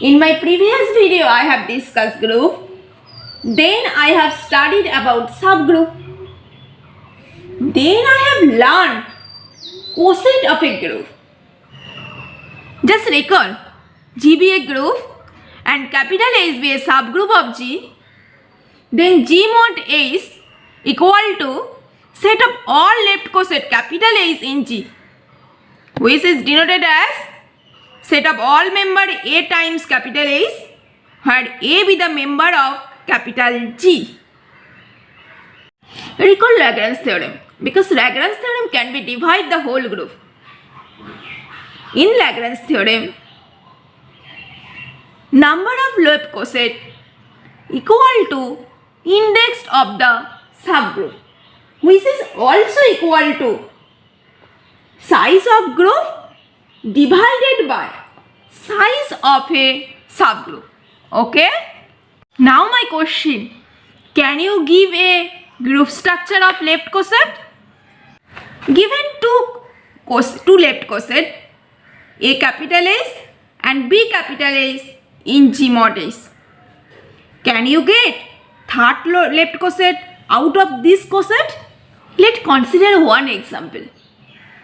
In my previous video, I have discussed group. Then I have studied about subgroup. Then I have learned coset of a group. Just recall, G be a group and capital H be a subgroup of G. Then G mod H equal to set of all left coset capital H in G, which is denoted as set of all member A times capital H, where A be the member of capital G. Recall Lagrange theorem, because Lagrange theorem can be divide the whole group. In Lagrange theorem, number of left coset equal to index of the subgroup, which is also equal to size of group divided by size of a subgroup. Okay? Now my question, can you give a group structure of left coset? Given two left coset, A capital S and B capital S in G mod S. Can you get third left coset out of this coset? Let's consider one example.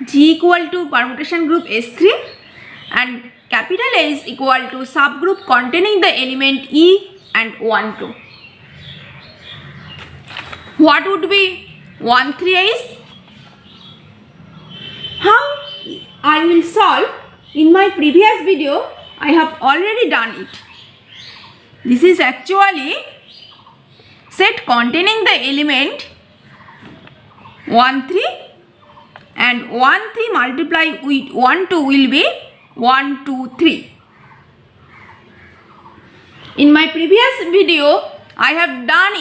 G equal to permutation group S3 and capital S equal to subgroup containing the element E and 1, 2. What would be 1, 3 is? How I will solve? In my previous video, I have already done it. This is actually set containing the element 1, 3 and 1, 3 multiplied with 1, 2 will be 1, 2, 3. In my previous video, I have done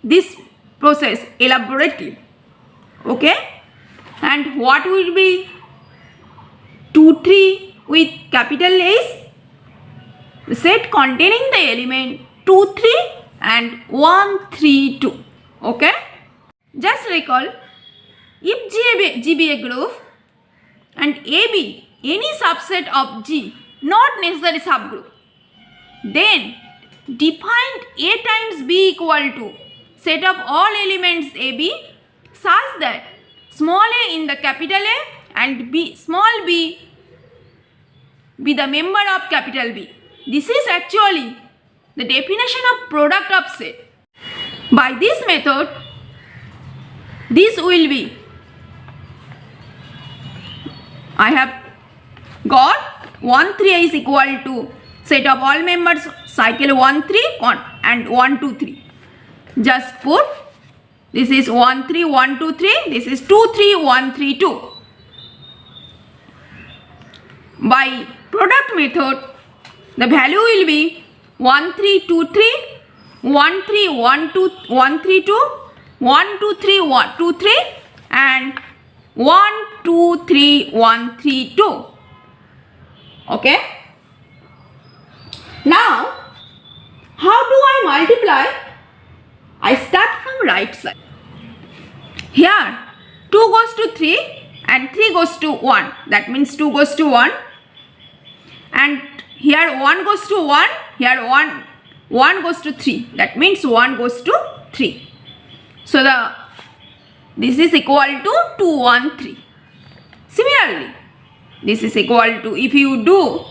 this process elaborately. Okay? And what will be 2, 3 with capital S? The set containing the element 2, 3 and 1, 3, 2. Okay? Just recall, if G be a group and A be any subset of G, not necessarily subgroup, then define A times B equal to set of all elements AB such that small a in the capital A and small b be the member of capital B. This is actually the definition of product of set. By this method, this will be, I have got 1, 3 is equal to set of all members cycle 1, 3 and 1, 2, 3. Just put, this is 1, 3, 1, 2, 3, this is 2, 3, 1, 3, 2. By product method, the value will be 1, 3, 2, 3, 1, 3, 1, 2, 1, 3, 2, 1, 2, 3, 1, 2, 3 and 1, 2, 3, 1, 3, 2. Okay? Now, how do I multiply? I start from right side. Here 2 goes to 3 and 3 goes to 1. That means 2 goes to 1. And here 1 goes to 1. Here 1 goes to 3. That means 1 goes to 3. So this is equal to 2, 1, 3. Similarly, this is equal to, if you do,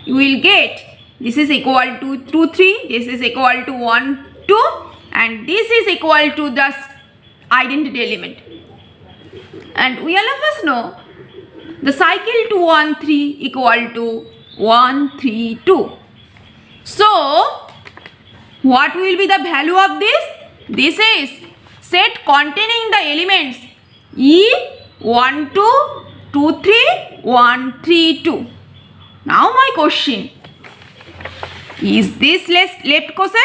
you will get this is equal to 2, 3. This is equal to 1, 2. And this is equal to the identity element. And we all of us know the cycle 2, 1, 3 equal to 1, 3, 2. So, what will be the value of this? This is set containing the elements E, 1, 2, 2, 3, 1, 3, 2. Now my question, is this left coset?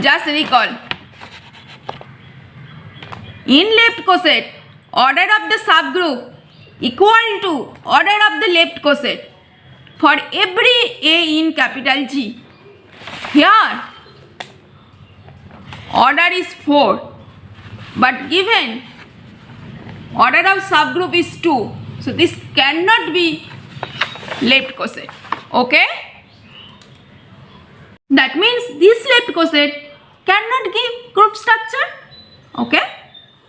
Just recall, in left coset, order of the subgroup equal to order of the left coset for every A in capital G. Here, order is 4, but given order of subgroup is 2. So this cannot be left coset. Okay, that means this left coset cannot give group structure. Okay,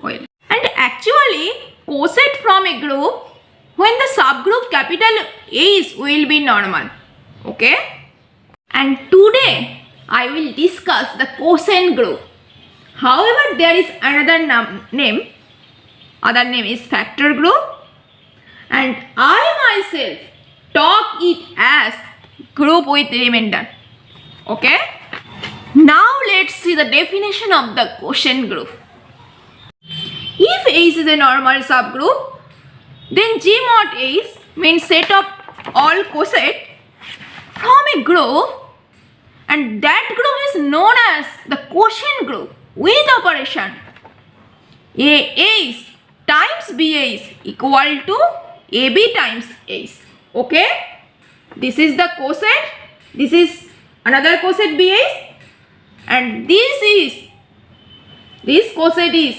well, and actually coset from a group when the subgroup capital A's will be normal. Okay, and today I will discuss the cosine group. However, there is another name. Other name is factor group, and I myself talk it as group with remainder. Okay, now let's see the definition of the quotient group. If H is a normal subgroup, then G mod H means set of all coset from a group, and that group is known as the quotient group with operation AH times BH equal to AB times H. Okay, this is the coset, this is another coset BH, and this coset is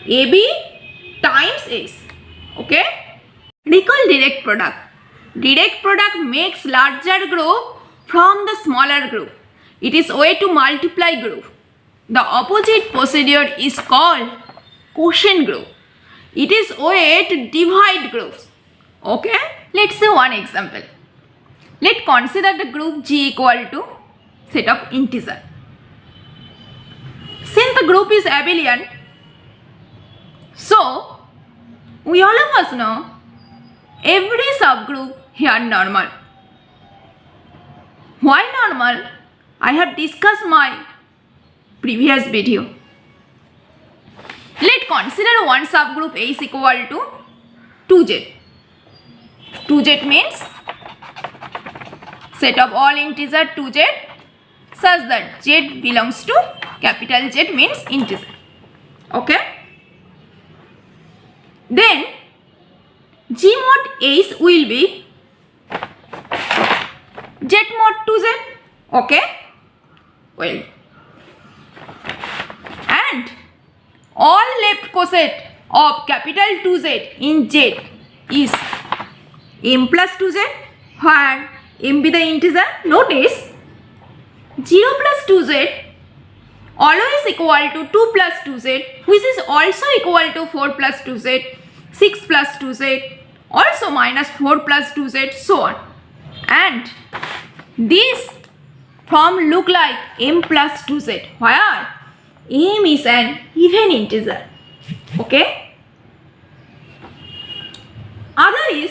AB times H. Okay, recall direct product. Direct product makes larger group from the smaller group. It is way to multiply group. The opposite procedure is called quotient group. It is way to divide groups. Okay, let's see one example. Let's consider the group G equal to set of integer. Since the group is abelian, so we all of us know every subgroup here normal. Why normal? I have discussed my previous video. Let's consider one subgroup A is equal to 2Z. 2Z means set of all integer 2Z such that Z belongs to capital Z means integer. Okay. Then G mod H will be Z mod 2Z. Okay. Well, and all left coset of capital 2Z in Z is m plus 2Z, where m be the integer. Notice 0 plus 2Z always equal to 2 plus 2Z, which is also equal to 4 plus 2Z, 6 plus 2Z, also minus 4 plus 2Z, so on. And this form look like m plus 2Z, where m is an even integer. Okay. Other is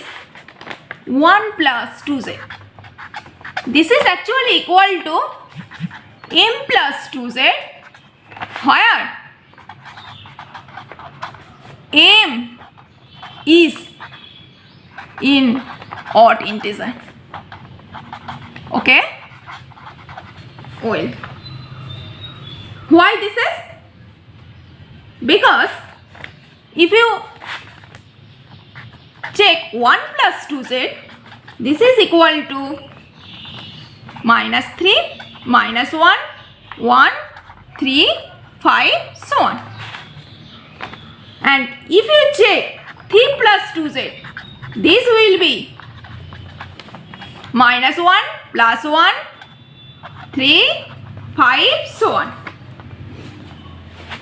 1 plus 2Z. This is actually equal to m plus 2Z, where m is in odd integer. Okay. Well, why this is? Because if you check 1 plus 2Z, this is equal to minus 3, minus 1, 1, 3, 5, so on. And if you check 3 plus 2Z, this will be minus 1, plus 1, 3, 5, so on.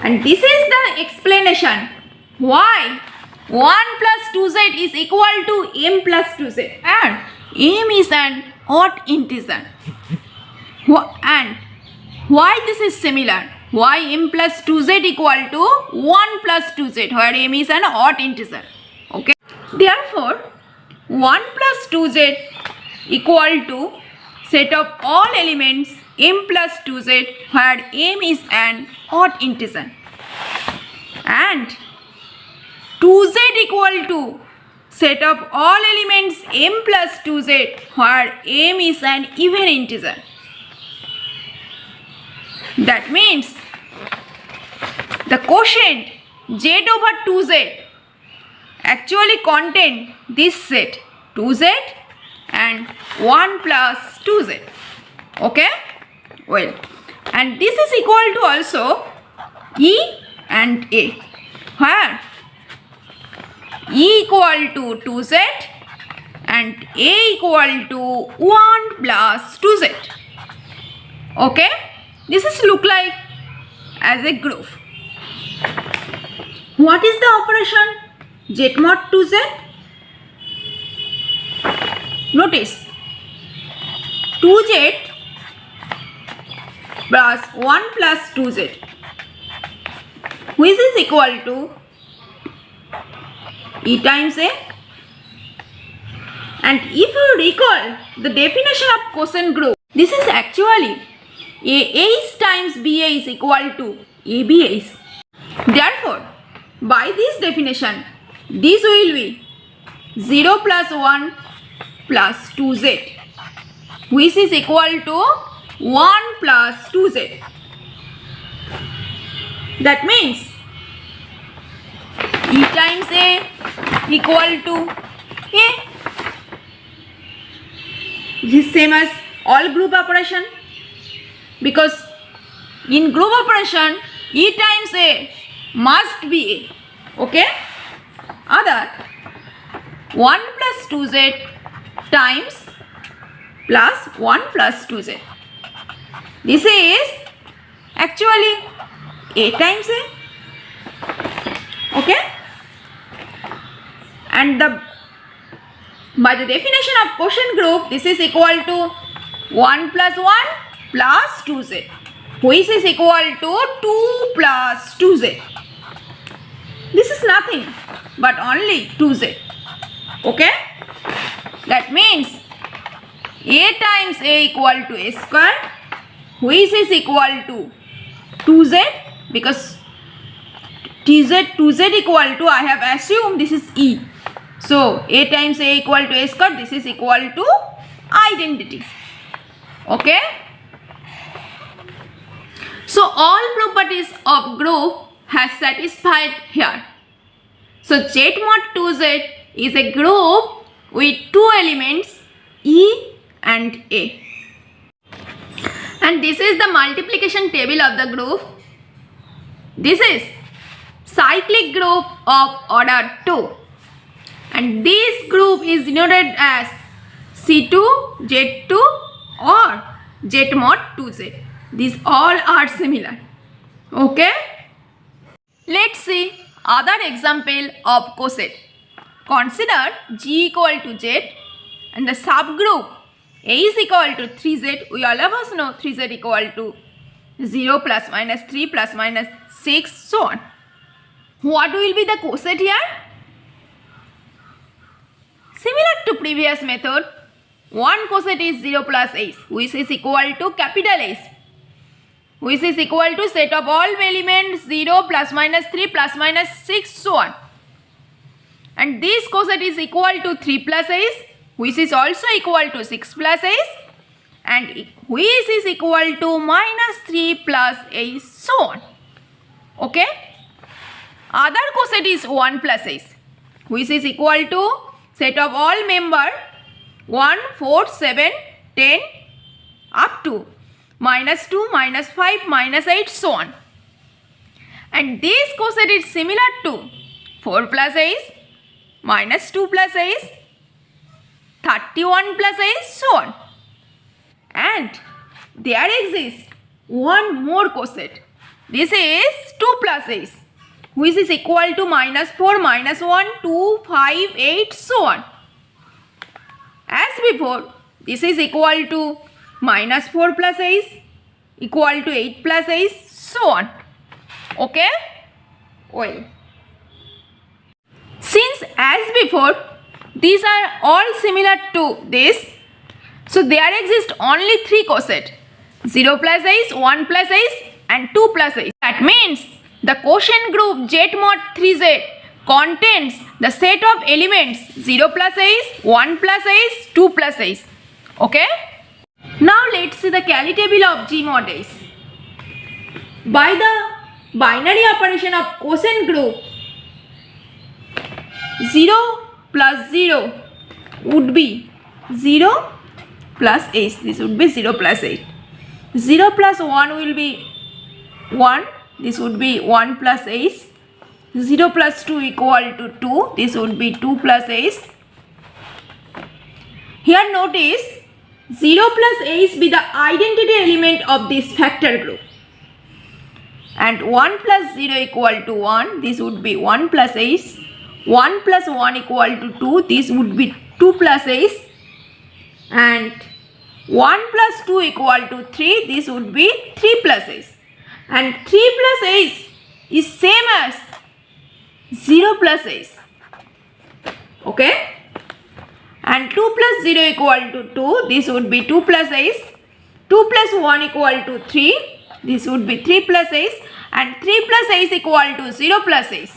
And this is the explanation why 1 plus 2Z is equal to m plus 2Z, and m is an odd integer. And why this is similar? Why m plus 2Z equal to 1 plus 2Z, where m is an odd integer. Okay. Therefore, 1 plus 2Z equal to set of all elements m plus 2Z, where m is an odd integer, and 2Z equal to set of all elements m plus 2Z, where m is an even integer. That means the quotient Z over 2Z actually contain this set 2Z and 1 plus 2Z. Okay. Well, and this is equal to also E and A, where E equal to 2Z and A equal to 1 plus 2Z. Okay, this is look like as a group. What is the operation Z mod 2Z? Notice 2Z plus 1 plus 2Z, which is equal to E times A. And if you recall the definition of quotient group, this is actually AH times BA is equal to ABH. Therefore, by this definition, this will be 0 plus 1 plus 2Z, which is equal to 1 plus 2Z. That means E times A equal to A. This is same as all group operation, because in group operation E times A must be A. Okay? Other 1 plus 2Z times plus 1 plus 2Z. This is actually A times A. Okay? And by the definition of quotient group, this is equal to 1 plus 1 plus 2Z, which is equal to 2 plus 2Z. This is nothing but only 2Z. Okay? That means A times A equal to A square, which is equal to 2Z, because 2Z equal to, I have assumed this is E. So A times A equal to A square, this is equal to identity. Okay? So all properties of group has satisfied here. So Z mod 2Z is a group with two elements E and A. And this is the multiplication table of the group. This is cyclic group of order 2. And this group is denoted as C2, Z2 or Z mod 2Z. These all are similar. Okay? Let's see other example of coset. Consider G equal to Z and the subgroup A is equal to 3Z. We all of us know 3Z equal to 0 plus minus 3 plus minus 6, so on. What will be the coset here? Similar to previous method, one coset is 0 plus H, which is equal to capital H, which is equal to set of all elements 0 plus minus 3 plus minus 6, so on. And this coset is equal to 3 plus H, which is also equal to 6 plus H, and which is equal to minus 3 plus H, so on. Okay? Other coset is 1 plus H, which is equal to set of all member 1, 4, 7, 10 up to minus 2, minus 5, minus 8, so on. And this coset is similar to 4 plus H, minus 2 plus H, 31 plus H, so on. And there exists one more coset. This is 2 plus H, which is equal to minus 4, minus 1, 2, 5, 8, so on. As before, this is equal to minus 4 plus H, equal to 8 plus H, so on. Okay? Well, since as before, these are all similar to this, so there exist only 3 coset: 0 plus H, 1 plus H and 2 plus H. That means the quotient group Z mod 3Z contains the set of elements 0 plus H, 1 plus H, 2 plus H. Okay? Now let's see the Cayley table of G mod H. By the binary operation of quotient group, 0 plus 0 would be 0 plus H. This would be 0 plus H. 0 plus 1 will be 1. This would be 1 plus H. 0 plus 2 equal to 2. This would be 2 plus H. Here notice 0 plus H be the identity element of this factor group. And 1 plus 0 equal to 1, this would be 1 plus H. 1 plus 1 equal to 2, this would be 2 plus H. And 1 plus 2 equal to 3, this would be 3 plus H. And 3 plus H is same as 0 plus H. Okay? And 2 plus 0 equal to 2, this would be 2 plus H. 2 plus 1 equal to 3, this would be 3 plus H. And 3 plus H equal to 0 plus H.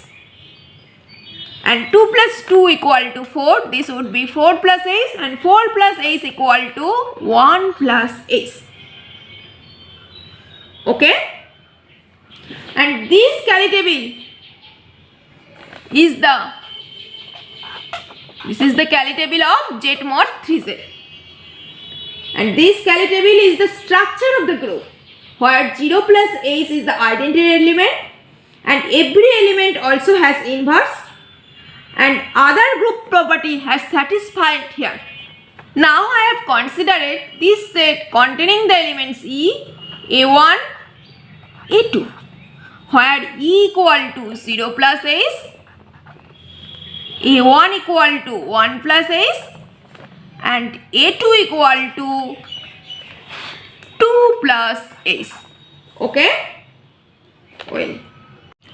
And 2 plus 2 equal to 4, this would be 4 plus H. And 4 plus H equal to 1 plus H. Okay? And this Kelly table is the Kelly table of Z mod 3Z. And this Kelly table is the structure of the group, where 0 plus H is the identity element and every element also has inverse and other group property has satisfied here. Now I have considered this set containing the elements E, A1, A2, where E equal to 0 plus H, A1 equal to 1 plus H and A2 equal to 2 plus H. Okay? Well,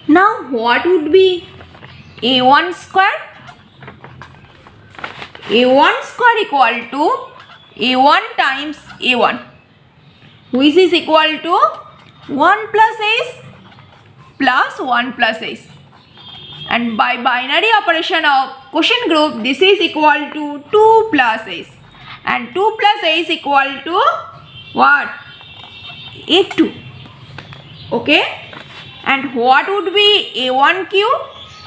now what would be A1 square? A1 square equal to A1 times A1, which is equal to 1 plus H plus 1 plus H. And by binary operation of quotient group, this is equal to 2 plus H. And 2 plus H equal to what? A2. Okay? And what would be A1 cube?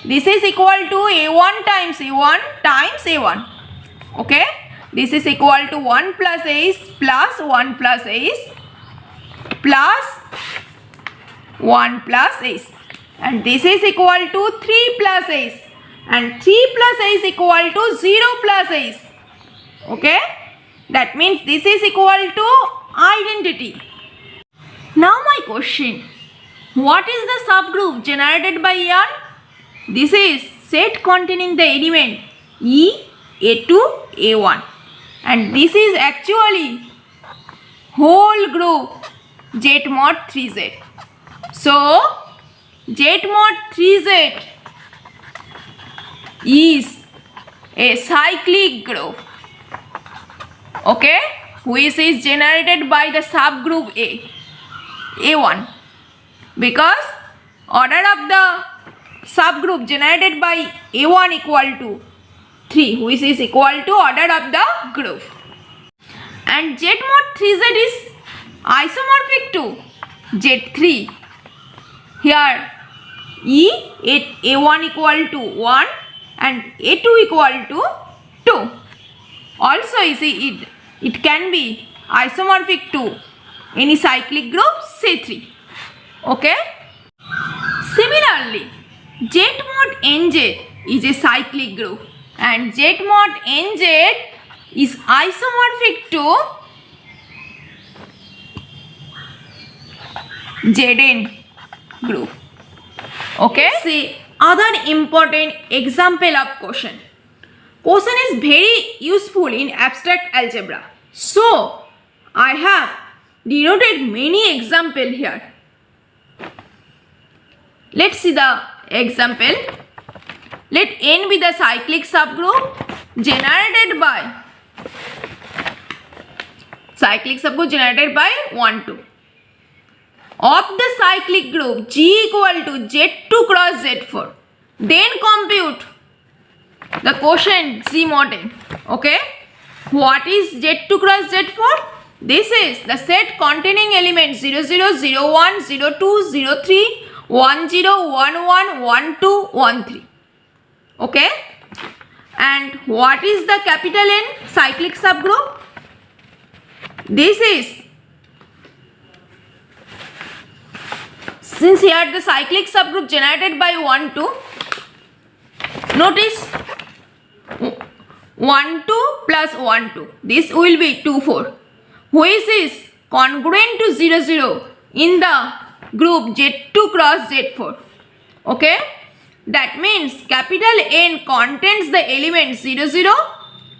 This is equal to A1 times A1 times A1. Okay? This is equal to 1 plus H plus 1 plus H plus 1 plus H. And this is equal to 3 plus H. And 3 plus H equal to 0 plus H. Okay? That means this is equal to identity. Now my question. What is the subgroup generated by R? This is set containing the element E, A2, A1. And this is actually whole group Z mod 3Z. So, Z mod 3Z is a cyclic group, okay, which is generated by the subgroup A1, because order of the subgroup generated by A1 equal to 3, which is equal to order of the group. And Z mod 3Z is isomorphic to Z3. Here A1 equal to 1 and A2 equal to 2. Also you see it can be isomorphic to any cyclic group C3. Okay. Similarly, Z mod NZ is a cyclic group and Z mod NZ is isomorphic to Zn group. Okay. See other important example of quotient. Quotient is very useful in abstract algebra. So I have denoted many example here. Let's see the example. Let N be the cyclic subgroup generated by 1, 2. Of the cyclic group G equal to Z2 cross Z4. Then compute the quotient G mod N. Okay. What is Z2 cross Z4? This is the set containing elements 0, 0, 0, 1, 0, 2, 0, 3, 1, 0, 1, 1, 1, 2, 1, 3. Okay. And what is the capital N cyclic subgroup? This is, since here the cyclic subgroup generated by 1, 2, notice 1 2 plus 1 2. This will be 2 4. Which is congruent to 0 0 in the group Z2 cross Z4. Okay? That means capital N contains the elements 0 0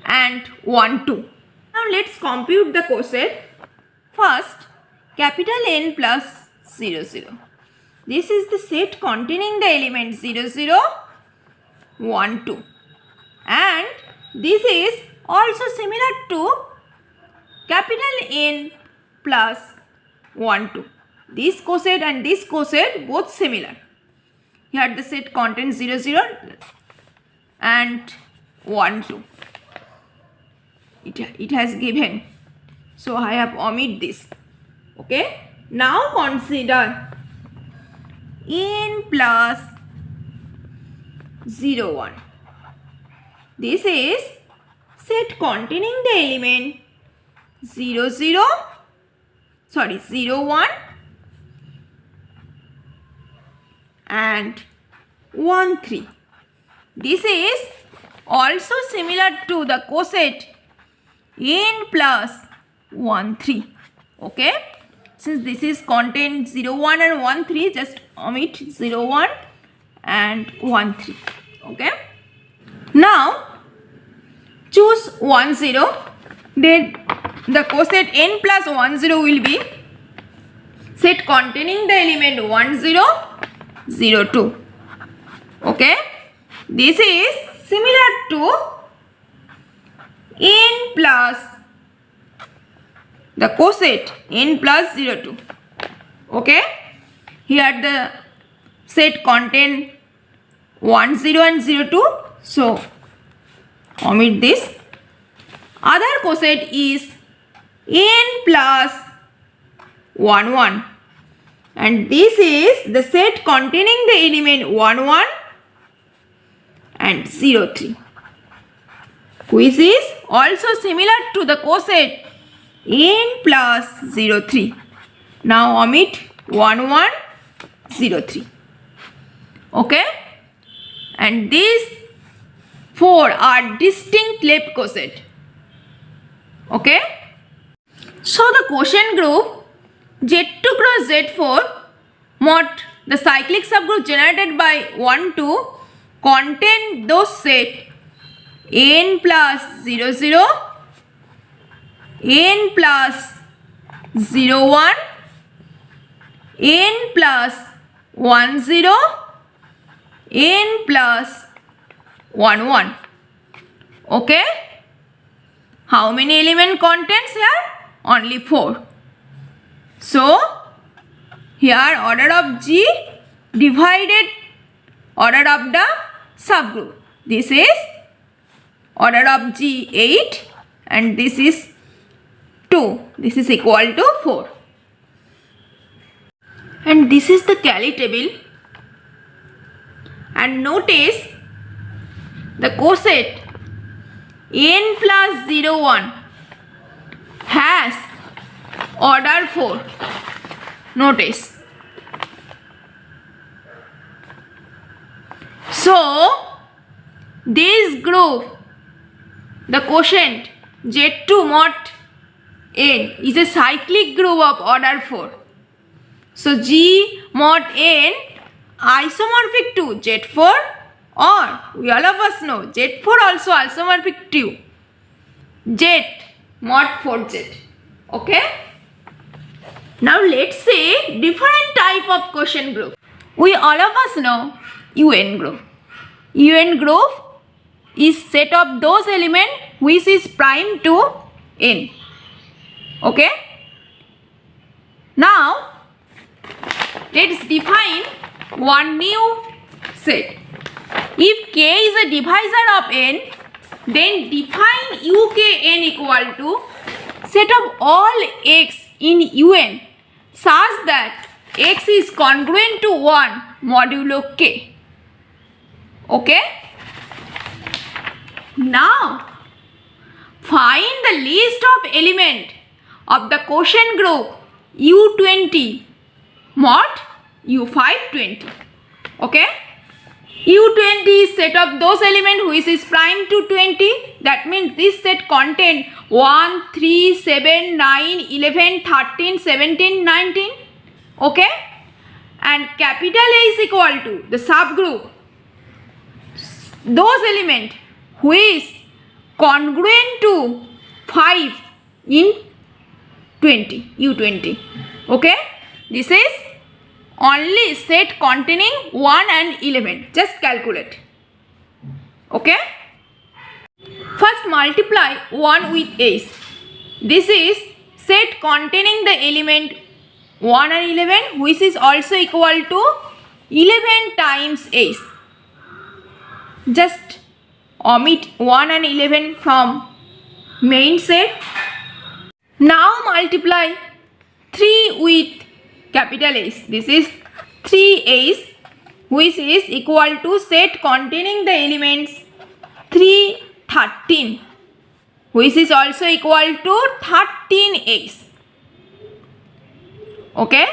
and 1 2. Now let's compute the coset. First, capital N plus 0 0. This is the set containing the elements 0 0, 1 2. And this is also similar to capital N plus 1 2. This coset and this coset both similar. Here the set contains 0 0 and 1 2. It has given. So I have omit this. Okay. Now consider N plus 0 1. This is set containing the element 0 0 1 and 1 3. This is also similar to the coset N plus 1 3. Okay, since this is contained 0 1 and 1 3, just omit 0 1 and 1 3. Okay, now choose 1 0. Then the coset N plus 1 0 will be set containing the element 1 0 0 2. Okay, this is similar to N plus the coset N plus 0 2. Okay, here the set contain 1 0 and 0 2, so omit this. Other coset is N plus 1 1, and this is the set containing the element 1 1 and 0 3, which is also similar to the coset N plus 0 3. Now omit 1 1 0 3. Okay, and these four are distinct left coset. Okay, so the quotient group Z2 cross Z4 mod the cyclic subgroup generated by 1 2 contain those set N plus 0 0, N plus 0 1, N plus 1 0, N plus 1 1. Okay, how many element contents here? Only 4. So here order of G divided order of the subgroup. This is order of G 8 and this is 2. This is equal to 4. And this is the Cali table. And notice the coset N plus 0 1 has order 4. Notice. So this group, the quotient Z2 mod N is a cyclic group of order 4. So G mod N isomorphic to Z4, or we all of us know Z4 also isomorphic to Z mod 4Z. Okay. Now let's say different type of quotient group. We all of us know UN group. UN group is set of those elements which is prime to N. Okay. Now let's define one new set. If K is a divisor of N, then define UKN equal to set of all X in UN such that X is congruent to 1 modulo K. Okay. Now find the list of element of the quotient group U20 mod U520. Okay. U20 is set of those elements which is prime to 20. That means this set contain 1, 3, 7, 9, 11, 13, 17, 19. Okay? And capital A is equal to the subgroup, those elements who is congruent to 5 in 20, U20. Okay? This is only set containing 1 and 11. Just calculate. Okay? First multiply 1 with ace. This is set containing the element 1 and 11, which is also equal to 11 times ace. Just omit 1 and 11 from main set. Now multiply 3 with capital Ace. This is 3 ace, which is equal to set containing the elements 3, 13, which is also equal to 13 ace. Okay?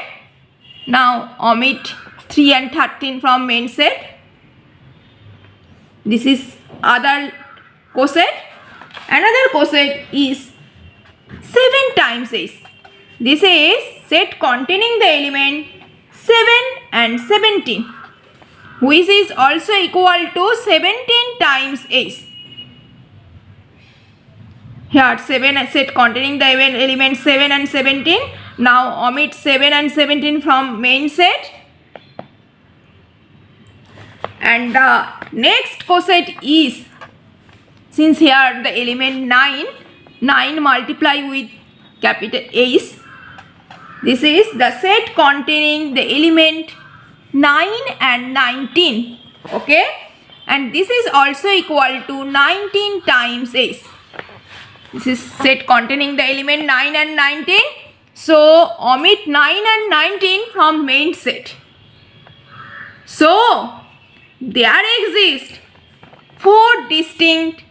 Now omit 3 and 13 from main set. This is other coset. Another coset is 7 times ace. This is set containing the element 7 and 17, which is also equal to 17 times ace. Here 7 set containing the element 7 and 17. Now omit 7 and 17 from main set. And the next coset is, since here the element 9 multiply with capital Ace. This is the set containing the element 9 and 19. Okay? And this is also equal to 19 times Ace. This is set containing the element 9 and 19. So omit 9 and 19 from main set. So there exist 4 distinct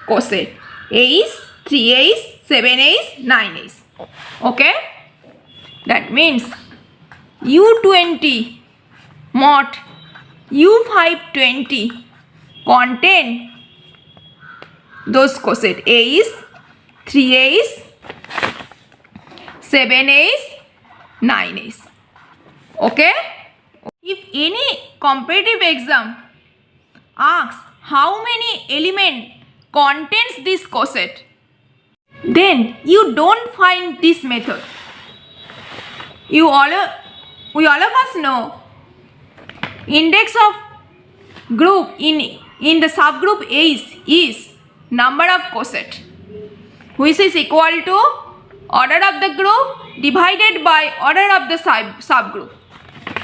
coset: ace, 3 ace, 7 ace, 9 ace. Okay? That means U20 mod U520 contain those coset: ace, 3 ace, 7 ace, 9 ace. Okay? If any competitive exam asks how many element contains this coset, then you don't find this method. We all of us know index of group in the subgroup ace is number of coset, which is equal to order of the group divided by order of the subgroup.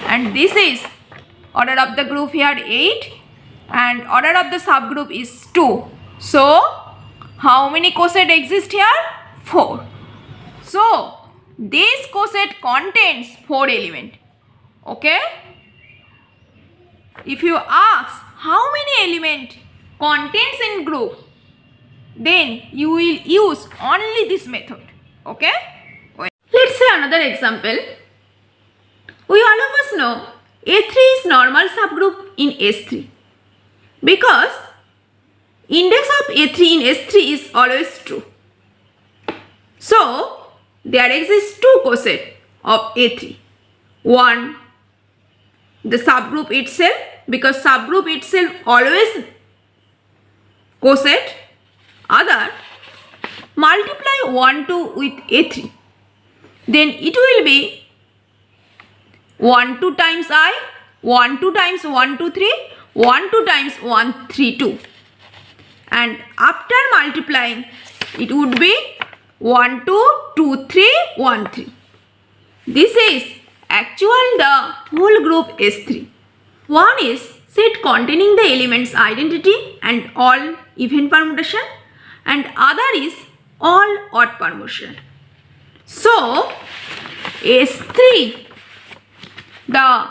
And this is order of the group here 8 and order of the subgroup is 2. So how many coset exist here? 4. So this coset contains 4 elements. Okay? If you ask how many elements contains in group, then you will use only this method. Okay? Let's say another example. We all of us know A3 is normal subgroup in S3 because index of A3 in S3 is always true. So there exists 2 coset of A3. One, the subgroup itself, because subgroup itself always coset. Other, multiply 1, 2 with A3. Then it will be 1, 2 times I, 1, 2 times 1, 2, 3, 1, 2 times 1, 3, 2. And after multiplying, it would be 1, 2, 2, 3, 1, 3. This is actual the whole group S3. One is set containing the elements identity and all even permutation, and other is all odd permutation. So S3, the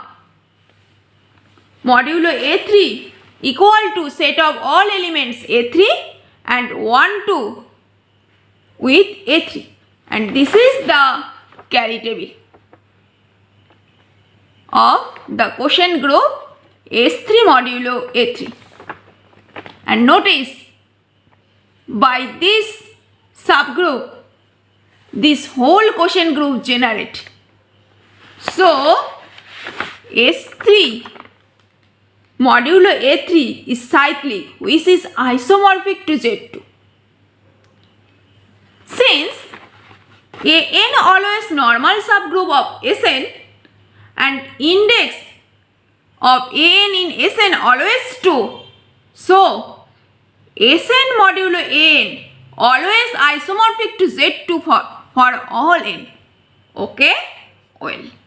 modulo A3 equal to set of all elements A3 and 1, 2 with A3, and this is the carry table of the quotient group S3 modulo A3. And notice, by this subgroup, this whole quotient group generate. So, S3 modulo A3 is cyclic, which is isomorphic to Z2. Since An always normal subgroup of Sn and index of An in Sn always 2, so Sn modulo An always isomorphic to Z2 for all n. Okay? Well.